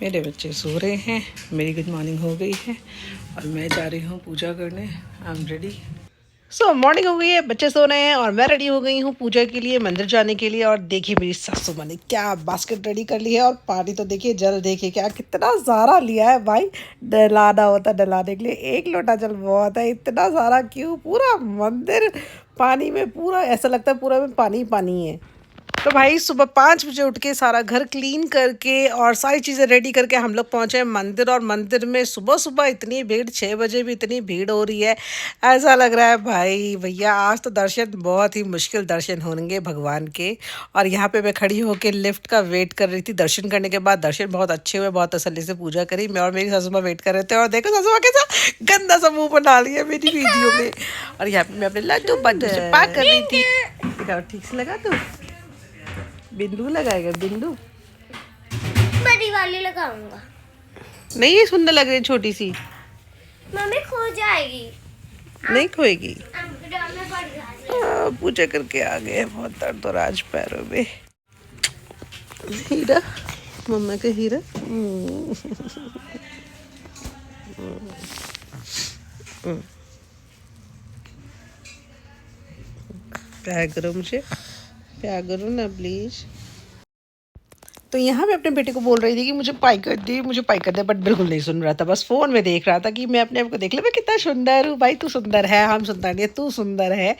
मेरे बच्चे सो रहे हैं, मेरी गुड मॉर्निंग हो गई है और मैं जा रही हूँ पूजा करने। I am ready. मॉर्निंग हो गई है, बच्चे सो रहे हैं और मैं रेडी हो गई हूँ पूजा के लिए, मंदिर जाने के लिए। और देखिए मेरी सासू माँ ने क्या बास्केट रेडी कर ली है और पानी तो देखिए जल, देखिए क्या कितना सारा लिया है भाई। डलाना होता डलाने के लिए 1 लोटा जल बहुत है, इतना सारा क्यों? पूरा मंदिर पानी में, पूरा ऐसा लगता है पूरा में पानी पानी है। तो भाई सुबह 5 बजे उठ के सारा घर क्लीन करके और सारी चीज़ें रेडी करके हम लोग पहुँचे मंदिर। और मंदिर में सुबह सुबह इतनी भीड़, 6 बजे भी इतनी भीड़ हो रही है। ऐसा लग रहा है भाई भैया आज तो दर्शन, बहुत ही मुश्किल दर्शन होंगे भगवान के। और यहाँ पे मैं खड़ी होकर लिफ्ट का वेट कर रही थी। दर्शन करने के बाद दर्शन बहुत अच्छे हुए, बहुत तसल्ली से पूजा करी। मैं और मेरी सासू माँ वेट कर रहे थे और देखो सासू माँ कैसा गंदा सा मुँह बना लिया मेरी वीडियो में। और यहाँ पे मैं अपने लड्डू बड्डू से पाक कर रही थी। दिखाओ ठीक से लगा दो। बिंदु लगाएगा, बिंदु बड़ी वाली लगाऊंगा। नहीं, ये सुंदर लग रही है छोटी सी। मम्मी खो जाएगी। नहीं खोएगी। डर में पड़ जाएगी। पूजा करके आ गए, बहुत दर्द हो रहा आज पैरों में। हीरा, मम्मा का हीरा। प्यार करो मुझे, प्यार करो ना प्लीज। तो यहाँ मैं अपने बेटे को बोल रही थी कि मुझे पाई कर दे, मुझे पाई कर दे, बट बिल्कुल नहीं सुन रहा था। बस फ़ोन में देख रहा था कि मैं अपने आप को देख ले, मैं कितना सुंदर हूँ। भाई तू सुंदर है, हम सुंदर नहीं है, तू सुंदर है,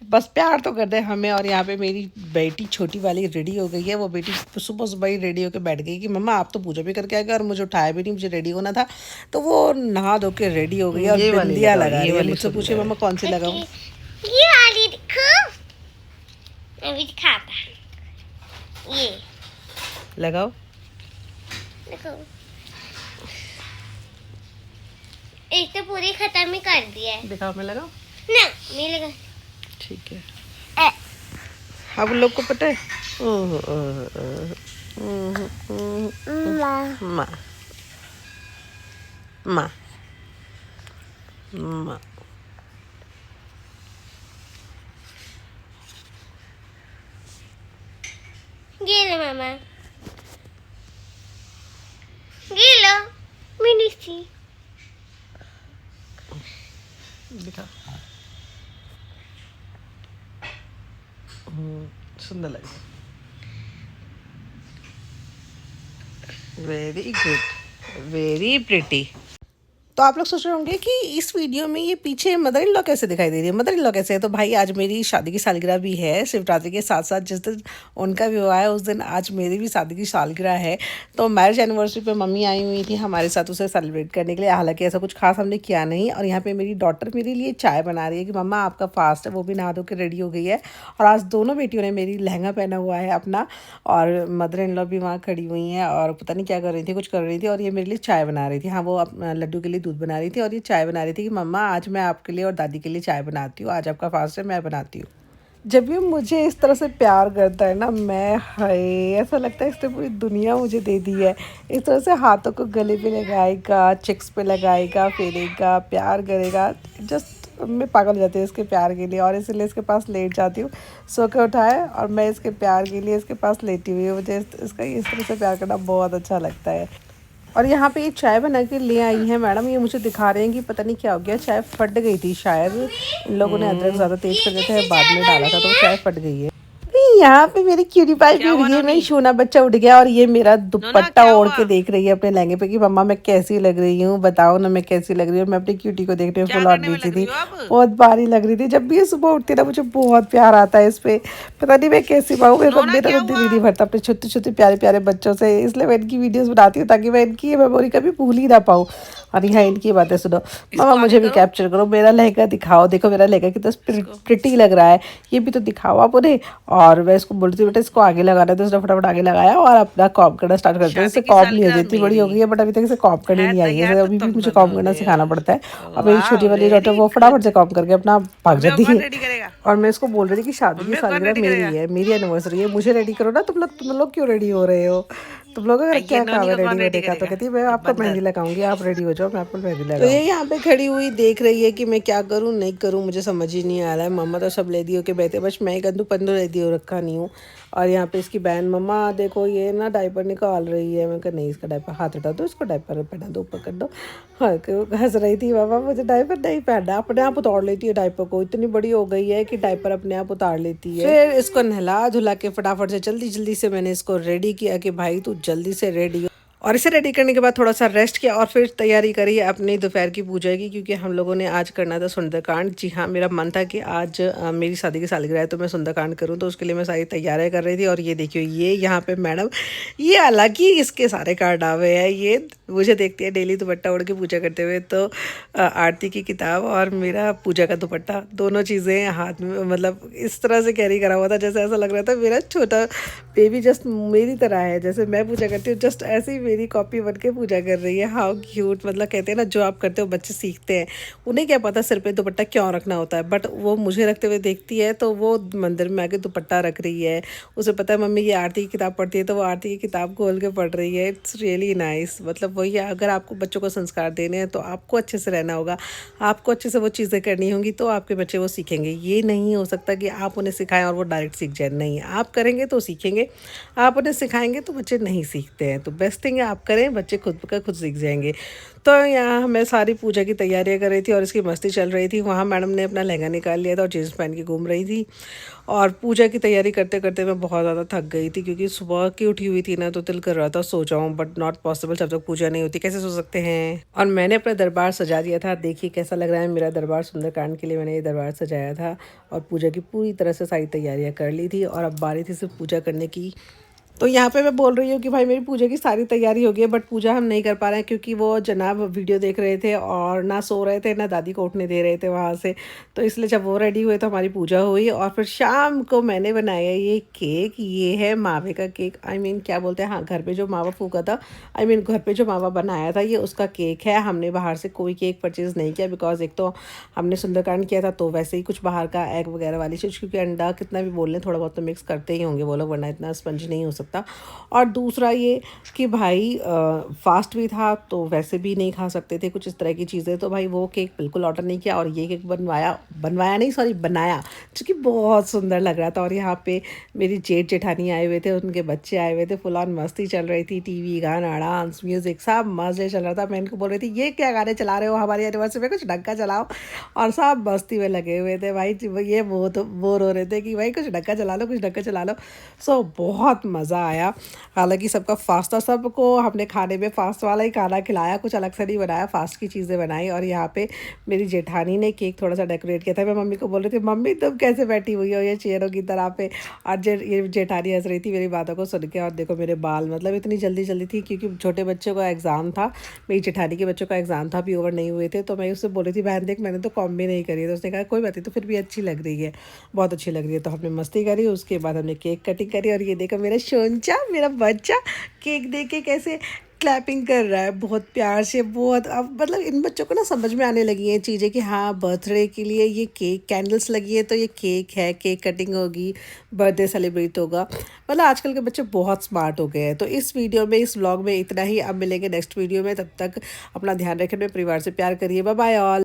बस प्यार तो कर दे हमें। और यहाँ पे मेरी बेटी छोटी वाली रेडी हो गई है। वो बेटी सुबह सुबह ही रेडी होकर बैठ गई कि मम्मा आप तो पूजा भी करके आ गए और मुझे उठाया भी नहीं, मुझे रेडी होना था। तो वो नहा धो के रेडी हो गई और बिंदिया लगा रही है। मुझसे पूछे मम्मा कौन सी लगाऊँ? ये वाली दिखो, अभी दिखाता। ये लगाओ। देखो, एक तो पूरी खत्म ही कर दिया है। दिखाओ, मैं लगाऊं? ना नहीं लगा। ठीक है। अब लोग को पता है माँ माँ माँ। ये लो मामा, ये लो मिनी सी। दिखा, सुंदर लग रहा है। Very good, very pretty. तो आप लोग सोच रहे होंगे कि इस वीडियो में ये पीछे मदर इन लॉ कैसे दिखाई दे रही है, मदर इन लॉ कैसे है? तो भाई आज मेरी शादी की सालगिरह भी है। शिवरात्रि के साथ साथ जिस दिन उनका विवाह है उस दिन आज मेरी भी शादी की सालगिरह है। तो मैरिज एनिवर्सरी पे मम्मी आई हुई थी हमारे साथ उसे सेलिब्रेट करने के लिए। हालांकि ऐसा कुछ खास हमने किया नहीं। और यहाँ पे मेरी डॉटर मेरे लिए चाय बना रही है कि मम्मा आपका फास्ट है। वो भी नहा धो के रेडी हो गई है। और आज दोनों बेटियों ने मेरी लहंगा पहना हुआ है अपना, और मदर इन लॉ भी वहाँ खड़ी हुई हैं और पता नहीं क्या कर रही थी, कुछ कर रही थी। और ये मेरे लिए चाय बना रही थी। हाँ, वो लड्डू के लिए दूध बना रही थी और ये चाय बना रही थी कि मम्मा आज मैं आपके लिए और दादी के लिए चाय बनाती हूँ, आज आपका फास्ट है, मैं बनाती हूँ। जब भी मुझे इस तरह से प्यार करता है ना, मैं हाय ऐसा लगता है इसने पूरी दुनिया मुझे दे दी है। इस तरह से हाथों को गले पे लगाएगा, चिक्स पे लगाएगा, फेरेगा, प्यार करेगा। जस्ट मैं पागल हो जाती हूँ इसके प्यार के लिए और इसलिए इसके पास लेट जाती हूँ। सो के उठाए और मैं इसके प्यार के लिए इसके पास लेटी हुई हूँ। मुझे इसका इस तरह से प्यार करना बहुत अच्छा लगता है। और यहाँ पे ये चाय बना के ले आई है मैडम। ये मुझे दिखा रहे हैं कि पता नहीं क्या हो गया, चाय फट गई थी शायद। इन लोगों ने अदरक ज़्यादा तेज कर दिया था, बाद में डाला था तो चाय फट गई है। यहाँ पे मेरी क्यूटी पाई भी उड़ गई, मेरी शोना बच्चा उठ गया और ये मेरा दुपट्टा ओढ़ के देख रही है अपने लहंगे पे कि मम्मा मैं कैसी लग रही हूँ, बताओ ना मैं कैसी लग रही हूँ। मैं अपनी क्यूटी को देख रही हूँ, फुल ऑन नीचे थी, बहुत भारी लग रही थी। जब भी ये सुबह उठती ना मुझे बहुत प्यार आता है इस पे, पता नहीं मैं कैसी पाऊँ। मेरा तो दिल ही नहीं भरता अपने छोटे छोटे प्यारे प्यारे बच्चों से, इसलिए मैं इनकी वीडियोस बनाती हूँ ताकि मैं इनकी मेमोरी कभी भूल ही ना पाऊँ। और यहाँ इनकी बातें सुनो। मामा मुझे भी कैप्चर करो, मेरा लहंगा दिखाओ, देखो मेरा लहंगा कितना प्रिटी लग रहा है, ये भी तो दिखाओ आप उन्हें। और मैं इसको बोलती थी बेटा इसको आगे लगाना है, तो उसने फटाफट आगे लगाया और अपना कॉम करना स्टार्ट कर दिया। इससे कॉम नहीं हो जाती, बड़ी हो गई है बट अभी तक इसे कॉम करनी नहीं आई है। अभी भी मुझे कॉम करना सिखाना पड़ता है। और मेरी छोटी वाली डॉटर वो फटाफट से कॉम करके अपना भाग जाती है। और मैं इसको बोल रही थी कि शादी की सालगिरह मेरी है, मेरी एनिवर्सरी है, मुझे रेडी करो ना। तुम लोग क्यों रेडी हो रहे हो? तुम लोग अगर क्या काम है रेडी होने का? तो कहती है मैं आपको मेहंदी लगाऊंगी, आप रेडी हो जाओ, मैं आपको मेहंदी लगाऊंगी। तो ये यहाँ पे खड़ी हुई देख रही है कि मैं क्या करूँ नहीं करूँ, मुझे समझ ही नहीं आ रहा है। मम्मा तो सब रेडी होके बैठे, बस मैं एक अंदू पंदू रेडी हो रखा नहीं हूँ। और यहाँ पे इसकी बहन मम्मा देखो ये ना डायपर निकाल रही है। मैं कहा नहीं इसका डायपर हाथ हटा दो, इसको डायपर पहना दो, पकड़ दो। हाँ क्यों हंस रही थी मामा, मुझे डायपर नहीं पहनना। अपने आप उतार लेती है डायपर को, इतनी बड़ी हो गई है कि डायपर अपने आप उतार लेती है। फिर इसको नहला धुला के फटाफट से जल्दी जल्दी से मैंने इसको रेडी किया कि भाई तू जल्दी से रेडी। और इसे रेडी करने के बाद थोड़ा सा रेस्ट किया और फिर तैयारी करी अपनी दोपहर की पूजा की, क्योंकि हम लोगों ने आज करना था सुंदरकांड। जी हाँ, मेरा मन था कि आज मेरी शादी की सालगिरह है तो मैं सुंदरकांड करूँ, तो उसके लिए मैं सारी तैयारियां कर रही थी। और ये देखियो ये यहाँ पे मैडम ये अलग ही इसके सारे कारनामे हैं। ये मुझे देखती है डेली दुपट्टा ओढ़ के पूजा करते हुए, तो आरती की किताब और मेरा पूजा का दुपट्टा दोनों चीज़ें हाथ में मतलब इस तरह से कैरी करा हुआ था, जैसे ऐसा लग रहा था मेरा छोटा बेबी जस्ट मेरी तरह है। जैसे मैं पूजा करती हूँ जस्ट ऐसे ही मेरी कॉपी बन के पूजा कर रही है। हाउ क्यूट, मतलब कहते हैं ना जो आप करते हो बच्चे सीखते हैं। उन्हें क्या पता सिर पे दुपट्टा क्यों रखना होता है, बट वो मुझे रखते हुए देखती है तो वो मंदिर में आके दुपट्टा रख रही है। उसे पता है मम्मी ये आरती की किताब पढ़ती है, तो वो आरती की किताब खोल के पढ़ रही है। It's really nice. मतलब वही है, अगर आपको बच्चों को संस्कार देने हैं तो आपको अच्छे से रहना होगा, आपको अच्छे से वो चीज़ें करनी होंगी, तो आपके बच्चे वो सीखेंगे। ये नहीं हो सकता कि आप उन्हें सिखाएं और वो डायरेक्ट सीख जाए। नहीं, आप करेंगे तो सीखेंगे, आप उन्हें सिखाएंगे तो बच्चे नहीं सीखते हैं। तो बेस्ट थिंग है आप करें, बच्चे खुद का खुद सीख जाएंगे। तो यहाँ मैं सारी पूजा की तैयारियां कर रही थी और इसकी मस्ती चल रही थी। वहाँ मैडम ने अपना लहंगा निकाल लिया था और जीन्स पहन के घूम रही थी। और पूजा की तैयारी करते करते मैं बहुत ज़्यादा थक गई थी, क्योंकि सुबह की उठी हुई थी ना, तो दिल कर रहा था सो जाऊँ, बट नॉट पॉसिबल। जब तक पूजा नहीं होती कैसे सो सकते हैं। और मैंने अपना दरबार सजा दिया था। देखिए कैसा लग रहा है मेरा दरबार। सुंदरकांड के लिए मैंने ये दरबार सजाया था और पूजा की पूरी तरह से सारी तैयारियां कर ली थी। और अब बारी थी सिर्फ पूजा करने की। तो यहाँ पे मैं बोल रही हूँ कि भाई मेरी पूजा की सारी तैयारी हो गई है, बट पूजा हम नहीं कर पा रहे हैं क्योंकि वो जनाब वीडियो देख रहे थे और ना सो रहे थे ना दादी को उठने दे रहे थे वहाँ से। तो इसलिए जब वो रेडी हुए तो हमारी पूजा हुई। और फिर शाम को मैंने बनाया ये केक। ये है मावे का केक, क्या बोलते हैं, हाँ घर पे जो मावा फूका था, घर पे जो मावा बनाया था ये उसका केक है। हमने बाहर से कोई केक परचेज़ नहीं किया, बिकॉज एक तो हमने सुंदरकांड किया था तो वैसे ही कुछ बाहर का एग वगैरह वाली चीज़, क्योंकि अंडा कितना भी बोल लें थोड़ा बहुत तो मिक्स करते ही होंगे वो लोग, वरना इतना स्पंज नहीं हो सकता। और दूसरा ये कि भाई फास्ट भी था तो वैसे भी नहीं खा सकते थे कुछ इस तरह की चीज़ें, तो भाई वो केक बिल्कुल ऑर्डर नहीं किया। और ये केक बनवाया नहीं, सॉरी बनाया, जो कि बहुत सुंदर लग रहा था। और यहाँ पे मेरी जेठ जेठानी आए हुए थे, उनके बच्चे आए हुए थे, फुल ऑन मस्ती चल रही थी। टीवी, गाना, डांस, म्यूज़िक सब मज़े चल रहा था। मैं इनको बोल रही थी ये क्या गाने चला रहे हो हमारी एनिवर्सरी में, कुछ ढंग का चलाओ। और सब मस्ती में लगे हुए थे भाई। ये बहुत बोर हो रहे थे कि भाई कुछ ढंग का चला लो, कुछ ढंग का चला लो। सो बहुत मज़ा आया। हालांकि सबका फास्ट था, सबको हमने खाने में फास्ट वाला ही खाना खिलाया, कुछ अलग से नहीं बनाया, फास्ट की चीज़ें बनाई। और यहाँ पे मेरी जेठानी ने केक थोड़ा सा डेकोरेट किया था। मैं मम्मी को बोल रही थी मम्मी तुम कैसे बैठी हुई हो ये चेयरों की तरह पे। और ये जेठानी हंस रही थी मेरी बातों को सुन के। और देखो मेरे बाल, मतलब इतनी जल्दी जल्दी थी क्योंकि छोटे बच्चों का एग्ज़ाम था, मेरी जेठानी के बच्चों का एग्ज़ाम था, अभी ओवर नहीं हुए थे। तो मैं उससे बोल रही थी बहन देख मैंने तो कॉम भी नहीं करी है। तो उसने कहा कोई बात नहीं, तो फिर भी अच्छी लग रही है, बहुत अच्छी लग रही है। तो हमने मस्ती करी, उसके बाद हमने केक कटिंग करी। और ये देखो मेरा शोंचा, मेरा बच्चा केक दे के कैसे क्लैपिंग कर रहा है बहुत प्यार से। बहुत अब मतलब इन बच्चों को ना समझ में आने लगी हैं चीज़ें कि हाँ बर्थडे के लिए ये केक, कैंडल्स लगी है तो ये केक है, केक कटिंग होगी, बर्थडे सेलिब्रेट होगा। मतलब आजकल के बच्चे बहुत स्मार्ट हो गए हैं। तो इस वीडियो में, इस व्लॉग में इतना ही। अब मिलेंगे नेक्स्ट वीडियो में, तब तक अपना ध्यान रखें, अपने परिवार से प्यार करिए। Bye bye all.